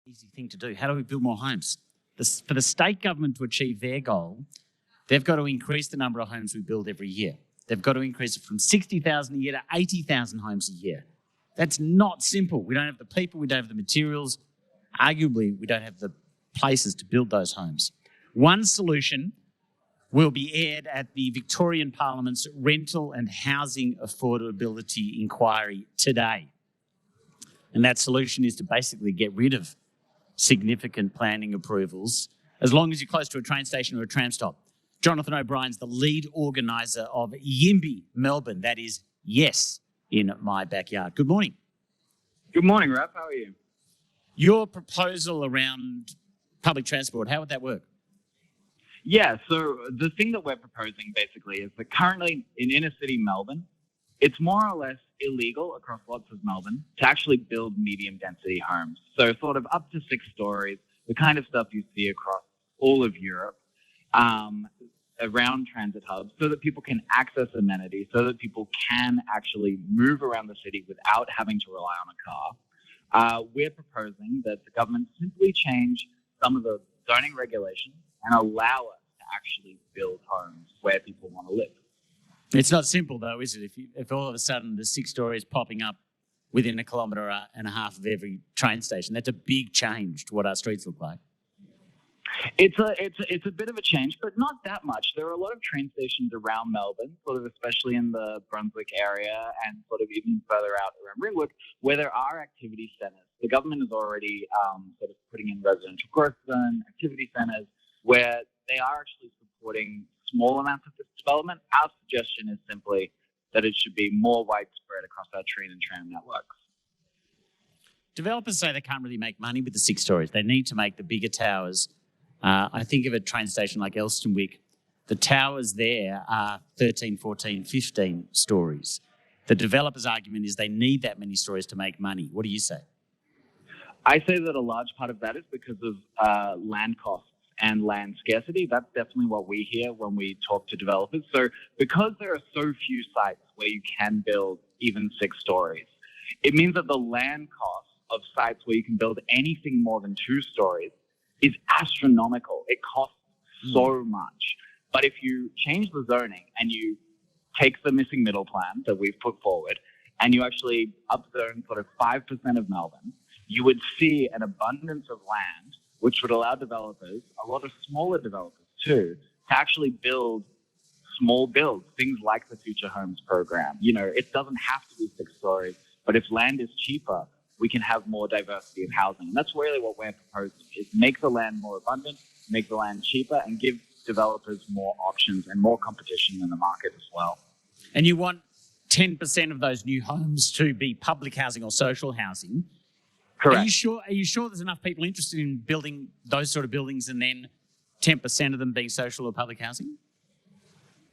Easy thing to do. How do we build more homes? For the state government to achieve their goal, they've got to increase the number of homes we build every year. They've got to increase it from 60,000 a year to 80,000 homes a year. That's not simple. We don't have the people, we don't have the materials. Arguably, we don't have the places to build those homes. One solution will be aired at the Victorian Parliament's Rental and Housing Affordability Inquiry today. And that solution is to basically get rid of significant planning approvals as long as you're close to a train station or a tram stop. Jonathan O'Brien's the lead organiser of YIMBY Melbourne. That is Yes in My Backyard. Good morning. Good morning, Raph. How are you? Your proposal around public transport, how would that work? Yeah, so the thing that we're proposing basically is that currently in inner city Melbourne, it's more or less illegal across lots of Melbourne to actually build medium density homes. So sort of up to 6 stories, the kind of stuff you see across all of Europe, around transit hubs, so that people can access amenities, so that people can actually move around the city without having to rely on a car. We're proposing that the government simply change some of the zoning regulations and allow us to actually build homes where people want to live. It's not simple though, is it? If all of a sudden there's 6 stories popping up within 1.5 kilometres of every train station, that's a big change to what our streets look like. It's a bit of a change, but not that much. There are a lot of train stations around Melbourne, sort of especially in the Brunswick area and sort of even further out around Ringwood, where there are activity centres. The government is already sort of putting in residential growth zone activity centres where they are actually supporting small amounts of this development. Our suggestion is simply that it should be more widespread across our train and tram networks. Developers say they can't really make money with the 6 stories. They need to make the bigger towers. I think of a train station like Elstonwick. The towers there are 13, 14, 15 stories. The developer's argument is they need that many stories to make money. What do you say? I say that a large part of that is because of land costs and land scarcity. That's definitely what we hear when we talk to developers. So because there are so few sites where you can build even 6 stories, it means that the land cost of sites where you can build anything more than 2 stories is astronomical. It costs so much. But if you change the zoning and you take the missing middle plan that we've put forward and you actually upzone sort of 5% of Melbourne, you would see an abundance of land which would allow developers, a lot of smaller developers too, to actually build small builds, things like the Future Homes program. You know, it doesn't have to be 6 stories, but if land is cheaper, we can have more diversity of housing. And that's really what we're proposing, is make the land more abundant, make the land cheaper, and give developers more options and more competition in the market as well. And you want 10% of those new homes to be public housing or social housing. Correct. Are you sure there's enough people interested in building those sort of buildings and then 10% of them being social or public housing?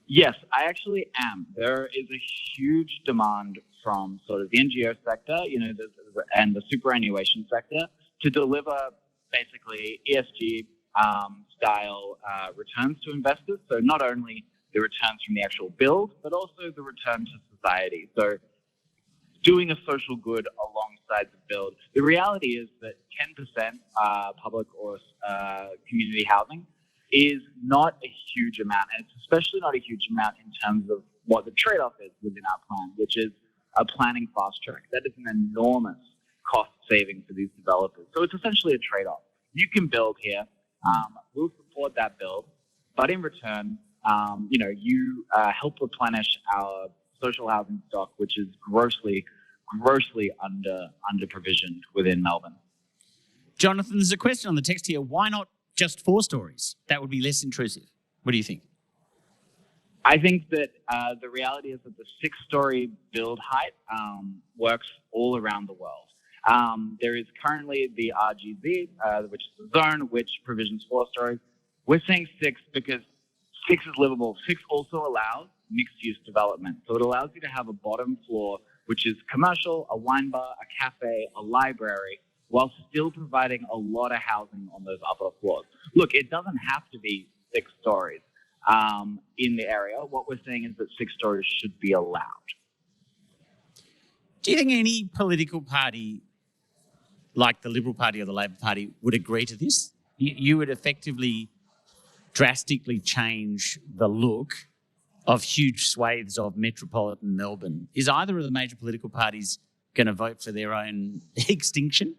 Yes, I actually am. There is a huge demand from sort of the NGO sector, you know, and the superannuation sector to deliver basically ESG style returns to investors. So not only the returns from the actual build, but also the return to society. So doing a social good alongside the build. The reality is that 10% public or community housing is not a huge amount, and it's especially not a huge amount in terms of what the trade-off is within our plan, which is a planning fast track. That is an enormous cost saving for these developers. So it's essentially a trade-off. You can build here, we'll support that build, but in return, you help replenish our social housing stock, which is grossly under provisioned within Melbourne. Jonathan, there's a question on the text here. Why not just 4 stories? That would be less intrusive. What do you think? I think that the reality is that the 6-story build height works all around the world. There is currently the RGZ, which is the zone, which provisions 4 stories. We're saying 6 because 6 is livable. 6 also allows mixed-use development. So it allows you to have a bottom floor, which is commercial, a wine bar, a cafe, a library, while still providing a lot of housing on those upper floors. Look, it doesn't have to be 6 stories in the area. What we're saying is that 6 stories should be allowed. Do you think any political party like the Liberal Party or the Labor Party, would agree to this? You would effectively drastically change the look of huge swathes of metropolitan Melbourne. Is either of the major political parties going to vote for their own extinction?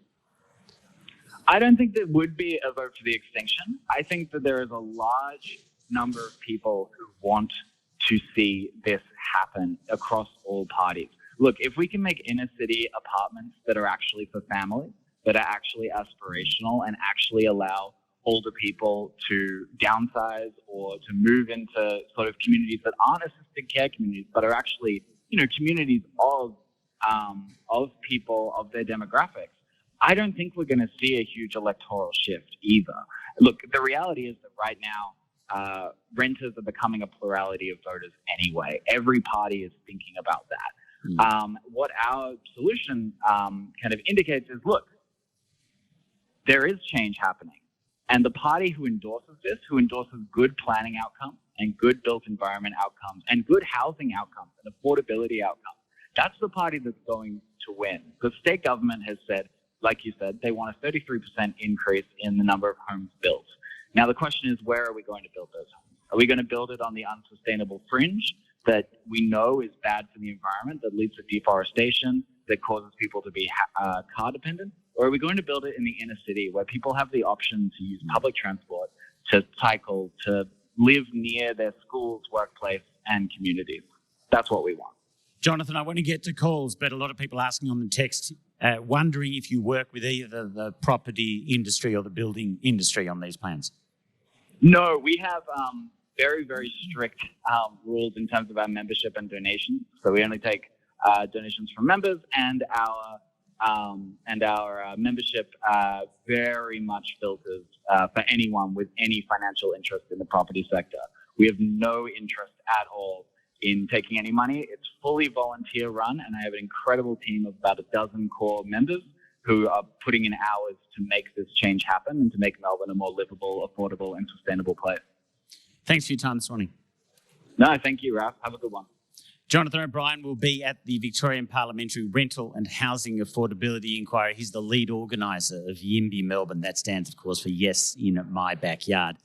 I don't think there would be a vote for the extinction. I think that there is a large number of people who want to see this happen across all parties. Look, if we can make inner city apartments that are actually for families, that are actually aspirational and actually allow older people to downsize or to move into sort of communities that aren't assisted care communities, but are actually, communities of people of their demographics, I don't think we're going to see a huge electoral shift either. Look, the reality is that right now, renters are becoming a plurality of voters anyway. Every party is thinking about that. What our solution kind of indicates is, look, there is change happening. And the party who endorses this, who endorses good planning outcomes and good built environment outcomes and good housing outcomes and affordability outcomes, that's the party that's going to win. The state government has said, like you said, they want a 33% increase in the number of homes built. Now, the question is, where are we going to build those homes? Are we going to build it on the unsustainable fringe that we know is bad for the environment, that leads to deforestation, that causes people to be car dependent? Or are we going to build it in the inner city where people have the option to use public transport, to cycle, to live near their schools, workplace, and communities? That's what we want. Jonathan, I want to get to calls, but a lot of people asking on the text, wondering if you work with either the property industry or the building industry on these plans. No, we have very, very strict rules in terms of our membership and donations. So we only take donations from members, and our membership very much filters for anyone with any financial interest in the property sector. We have no interest at all in taking any money. It's fully volunteer run, and I have an incredible team of about a dozen core members who are putting in hours to make this change happen and to make Melbourne a more livable, affordable, and sustainable place. Thanks for your time this morning. No, thank you, Ralph. Have a good one. Jonathan O'Brien will be at the Victorian Parliamentary Rental and Housing Affordability Inquiry. He's the lead organiser of YIMBY Melbourne. That stands, of course, for Yes in My Backyard.